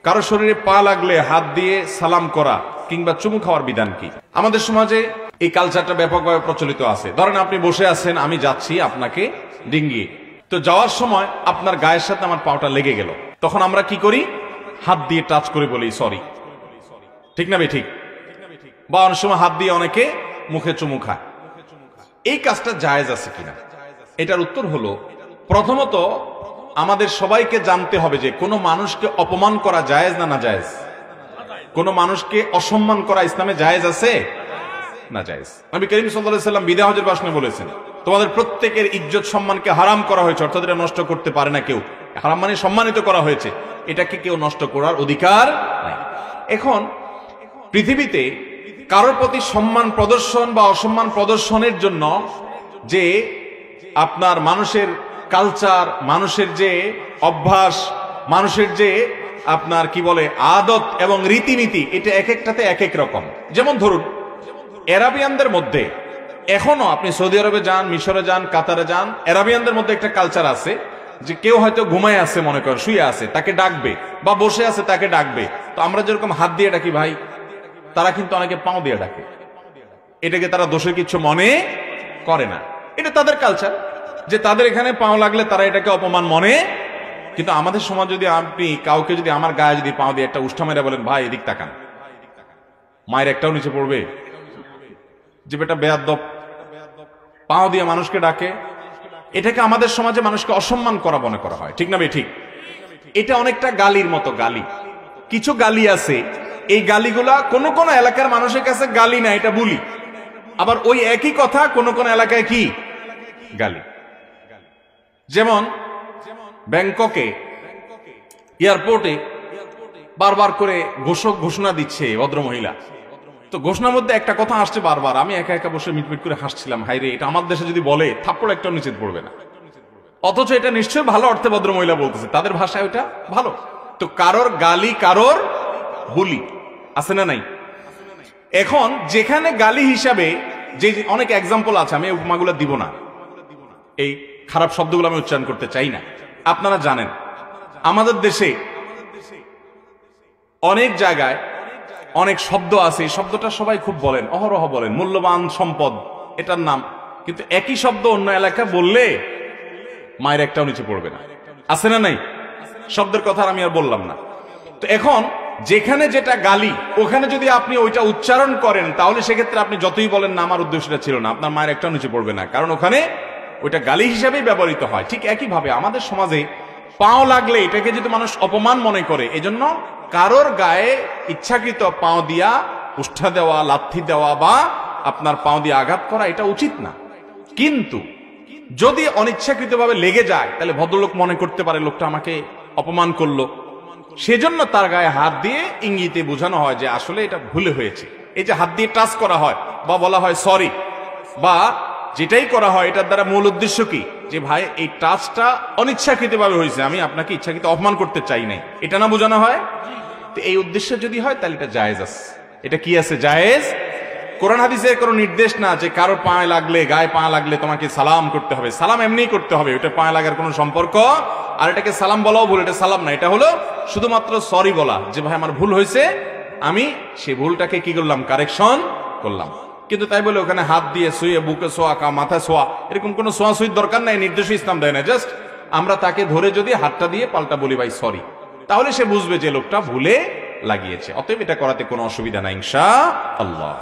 কারো শরীরে পা লাগলে হাত দিয়ে সালাম করা কিংবা চুমু খাওয়ার বিধান কি? আমাদের সমাজে এই কালচারটা ব্যাপকভাবে প্রচলিত আছে। ধরেন আপনি বসে আছেন, আমি যাচ্ছি আপনাকে ডিঙ্গিয়ে, তো যাওয়ার সময় আপনার গায়ের সাথে আমার পাটা লেগে গেল, তখন আমরা কি করি? হাত দিয়ে টাচ করে বলি সরি, ঠিক না? ঠিক। বা অনেক সময় হাত দিয়ে অনেকে মুখে চুমু খায়। এই কাজটা জায়েজ আছে কিনা? এটার উত্তর হলো, প্রথমত আমাদের সবাইকে জানতে হবে যে কোনো মানুষকে অপমান করা জায়েজ না জায়েজ? কোন মানুষকে অসম্মান করা ইসলামে জায়েজ আছে না জায়েজ? নবী করিম সাল্লাল্লাহু আলাইহি ওয়াসাল্লাম বিদায় হজের ভাষণে বলেছেন, তোমাদের প্রত্যেকের ইজ্জত সম্মানকে হারাম করা হয়েছে, অর্থাৎ এটা নষ্ট করতে পারে না কেউ। হারাম মানে সম্মানিত করা হয়েছে, এটাকে কেউ নষ্ট করার অধিকার নাই। এখন পৃথিবীতে কারোর প্রতি সম্মান প্রদর্শন বা অসম্মান প্রদর্শনের জন্য যে আপনার মানুষের কালচার, মানুষের যে অভ্যাস, মানুষের যে আপনার কি বলে আদত এবং রীতিনীতি, এটা এক একটাতে এক এক রকম। যেমন ধরুন আরাবিয়ানদের মধ্যে, এখনো আপনি সৌদি আরবে যান, মিশরে যান, কাতারে যান, আরাবিয়ানদের মধ্যে একটা কালচার আছে যে কেউ হয়তো ঘুমায় আছে, মনে করেন শুয়ে আছে, তাকে ডাকবে, বা বসে আছে তাকে ডাকবে। তো আমরা যেরকম হাত দিয়ে ডাকি ভাই, তারা কিন্তু অনেকে পাও দিয়ে ডাকে। এটাকে তারা দোষের কিছু মনে করে না, এটা তাদের কালচার, যে তাদের এখানে পাও লাগলে তারা এটাকে অপমান মনে। কিন্তু আমাদের সমাজ যদি আপনি কাউকে যদি আমার গায়ে যদি পাও দিয়ে একটা উষ্ঠা মেরে বলেন ভাই এদিক তাকান, মায়ের একটাও নিচে পড়বে যে বেটা বেয়াদব পাও দিয়ে মানুষকে ডাকে, এটাকে আমাদের সমাজে মানুষকে অসম্মান করা মনে করা হয়, ঠিক না ভাই? ঠিক। এটা অনেকটা গালির মতো। গালি, কিছু গালি আছে, এই গালিগুলা কোন কোন এলাকার মানুষের কাছে গালি না, এটা বুলি। আবার ওই একই কথা কোন কোন এলাকায় কি গালি। যেমন ব্যাংককে এয়ারপোর্টে বারবার করে ঘোষণা দিচ্ছে ভদ্রমহিলা, তো ঘোষণার মধ্যে একটা কথা আসছে বারবার, আমি একা একা বসে মিটমিট করে হাসছিলাম, হাইরে এটা আমার দেশে যদি বলে থাপ্পড় একটা নিচে পড়বে না, অথচ এটা নিশ্চয়ই ভালো অর্থে ভদ্রমহিলা বলতেছে, তাদের ভাষায় ওটা ভালো। তো কারোর গালি কারোর বুলি আছে না নাই? এখন যেখানে গালি হিসাবে যে অনেক এক্সাম্পল আছে, আমি উপমাগুলো দিব না, এই খারাপ শব্দগুলো আমি উচ্চারণ করতে চাই না। আপনারা জানেন আমাদের দেশে অনেক জায়গায় অনেক শব্দ আছে, এই শব্দটা সবাই খুব বলেন, অহরহ বলেন, মূল্যবান সম্পদ এটার নাম, কিন্তু একই শব্দ অন্য এলাকা বললে মায়ের একটাও নিচে পড়বে না, আছে না নাই? শব্দের কথা আমি আর বললাম না। তো এখন যেখানে যেটা গালি, ওখানে যদি আপনি ওইটা উচ্চারণ করেন, তাহলে সেক্ষেত্রে আপনি যতই বলেন না আমার উদ্দেশ্যটা ছিল না, আপনার মায়ের একটাও নিচে পড়বে না, কারণ ওখানে ওইটা গালি হিসাবেই ব্যবহৃত হয়। ঠিক একইভাবে আমাদের সমাজে পাও লাগলে এটাকে যদি মানুষ অপমান মনে করে, এজন্য কারোর গায়ে ইচ্ছাকৃত পাও দিয়া উষ্ঠা দেওয়া, লাথি দেওয়া বা আপনার পাও দিয়ে আঘাত করা এটা উচিত না। কিন্তু যদি অনিচ্ছাকৃতভাবে লেগে যায়, তাহলে ভদ্রলোক মনে করতে পারে লোকটা আমাকে অপমান করলো, সেজন্য তার গায়ে হাত দিয়ে ইঙ্গিতে বোঝানো হয় যে আসলে এটা ভুলে হয়েছে। এই যে হাত দিয়ে টাচ করা হয় বা বলা হয় সরি, বা যেটাই করা হয়, এটার দ্বারা মূল উদ্দেশ্য কি, যে ভাই এই টাচটা অনিচ্ছাকৃতভাবে হয়েছে, আমি আপনাকে ইচ্ছাকৃত অপমান করতে চাই নাই, এটা না বোঝানো হয়? তো এই উদ্দেশ্য যদি হয় তাহলে এটা জায়েজ আছে। এটা কি আছে? জায়েজ। কোরআন হাদিসের কোনো নির্দেশ না যে কারো পায়ে লাগলে, গায়ে পা লাগলে তোমাকে সালাম করতে হবে। সালাম এমনিই করতে হবে, ওটা পায়ে লাগার কোনো সম্পর্ক। আর এটাকে সালাম বলাও ভুল, এটা সালাম না, এটা হলো শুধুমাত্র সরি বলা, যে ভাই আমার ভুল হয়েছে, আমি সেই ভুলটাকে কি করলাম, কারেকশন করলাম। কিন্তু তাই বলে ওখানে হাত দিয়ে শুয়ে বুকে শোয়া, মাথায় শোয়া, এরকম কোনো শোয়াশুয়ির দরকার নাই, নির্দেশ ইসলাম দেয় না। জাস্ট আমরা তাকে ধরে যদি হাতটা দিয়ে পাল্টা বলি ভাই সরি, তাহলে সে বুঝবে যে লোকটা ভুলে লাগিয়েছে। অতএব এটা করাতে কোনো অসুবিধা নাই ইনশাআল্লাহ।